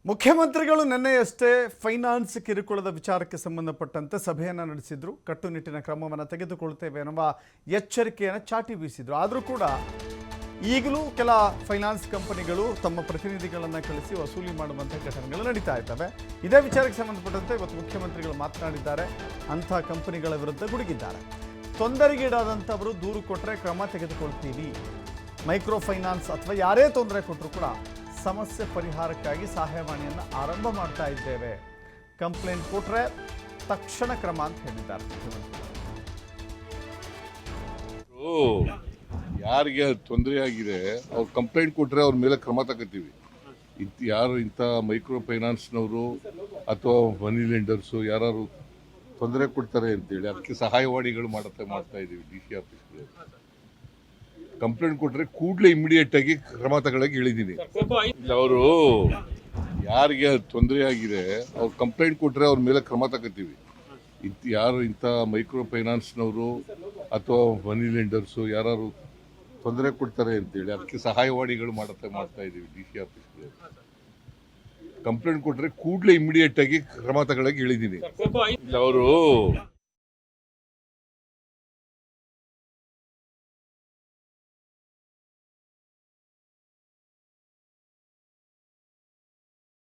ಮುಖ್ಯಮಂತ್ರಿಗಳು ನಿನ್ನೆಯಷ್ಟೇ ಫೈನಾನ್ಸ್ ಕಿರುಕುಳದ ವಿಚಾರಕ್ಕೆ ಸಂಬಂಧಪಟ್ಟಂತೆ ಸಭೆಯನ್ನು ನಡೆಸಿದ್ರು. ಕಟ್ಟುನಿಟ್ಟಿನ ಕ್ರಮವನ್ನು ತೆಗೆದುಕೊಳ್ಳುತ್ತೇವೆ ಎನ್ನುವ ಎಚ್ಚರಿಕೆಯನ್ನು ಚಾಟಿ ಬೀಸಿದ್ರು. ಆದರೂ ಕೂಡ ಈಗಲೂ ಕೆಲ ಫೈನಾನ್ಸ್ ಕಂಪನಿಗಳು ತಮ್ಮ ಪ್ರತಿನಿಧಿಗಳನ್ನು ಕಳಿಸಿ ವಸೂಲಿ ಮಾಡುವಂಥ ಘಟನೆಗಳು ನಡೀತಾ ಇದ್ದಾವೆ. ಇದೇ ವಿಚಾರಕ್ಕೆ ಸಂಬಂಧಪಟ್ಟಂತೆ ಇವತ್ತು ಮುಖ್ಯಮಂತ್ರಿಗಳು ಮಾತನಾಡಿದ್ದಾರೆ. ಅಂಥ ಕಂಪನಿಗಳ ವಿರುದ್ಧ ಗುಡುಗಿದ್ದಾರೆ. ತೊಂದರೆಗೀಡಾದಂಥವರು ದೂರು ಕೊಟ್ಟರೆ ಕ್ರಮ ತೆಗೆದುಕೊಳ್ತೀವಿ. ಮೈಕ್ರೋ ಫೈನಾನ್ಸ್ ಅಥವಾ ಯಾರೇ ತೊಂದರೆ ಕೊಟ್ಟರು ಕೂಡ ಸಮಸ್ಯೆ ಪರಿಹಾರಕ್ಕಾಗಿ ಸಹಾಯವಾಣಿಯನ್ನು ಆರಂಭ ಮಾಡ್ತಾ ಇದ್ದೇವೆ. ಕಂಪ್ಲೇಂಟ್ ಕೊಟ್ಟರೆ ತಕ್ಷಣ ಕ್ರಮ ಅಂತ ಹೇಳಿದ್ದಾರೆ ಮುಖ್ಯಮಂತ್ರಿ. ಯಾರಿಗೆ ತೊಂದರೆ ಆಗಿದೆ ಅವ್ರು ಕಂಪ್ಲೇಂಟ್ ಕೊಟ್ಟರೆ ಅವ್ರ ಮೇಲೆ ಕ್ರಮ ತಗೋತೀವಿ. ಯಾರು ಇಂಥ ಮೈಕ್ರೋ ಫೈನಾನ್ಸ್ನವರು ಅಥವಾ ಮನಿ ಲೆಂಡರ್ಸು ಯಾರು ತೊಂದರೆ ಕೊಡ್ತಾರೆ ಅಂತೇಳಿ ಅದಕ್ಕೆ ಸಹಾಯವಾಣಿಗಳು ಮಾಡ್ತಾ ಇದ್ದೀವಿ. ಡಿ ಸಿ ಆಫೀಸ್ಗಳು ಕಂಪ್ಲೇಂಟ್ ಕೊಟ್ಟರೆ ಕೂಡಲೇ ಇಮಿಡಿಯೇಟ್ ಆಗಿ ಕ್ರಮ ತಗೊಳ್ಳೋಕೆ ಹೇಳಿದ್ದೀನಿ. ಅವರು ಯಾರಿಗೆ ತೊಂದರೆ ಆಗಿದೆ ಅವ್ರು ಕಂಪ್ಲೇಂಟ್ ಕೊಟ್ಟರೆ ಅವ್ರ ಮೇಲೆ ಕ್ರಮ ತಗೋತೀವಿ. ಯಾರು ಇಂಥ ಮೈಕ್ರೋ ಫೈನಾನ್ಸ್ನವರು ಅಥವಾ ಮನಿ ಲೆಂಡರ್ಸು ಯಾರು ತೊಂದರೆ ಕೊಡ್ತಾರೆ ಅಂತೇಳಿ ಅದಕ್ಕೆ ಸಹಾಯವಾಣಿಗಳು ಮಾಡ್ತಾ ಇದ್ದೀವಿ. ಡಿ ಸಿ ಆಫೀಸ್ಗಳು ಕಂಪ್ಲೇಂಟ್ ಕೊಟ್ಟರೆ ಕೂಡಲೇ ಇಮಿಡಿಯೇಟ್ ಆಗಿ ಕ್ರಮ ತಗೊಳ್ಳೋಕೆ ಹೇಳಿದ್ದೀನಿ. ಅವರು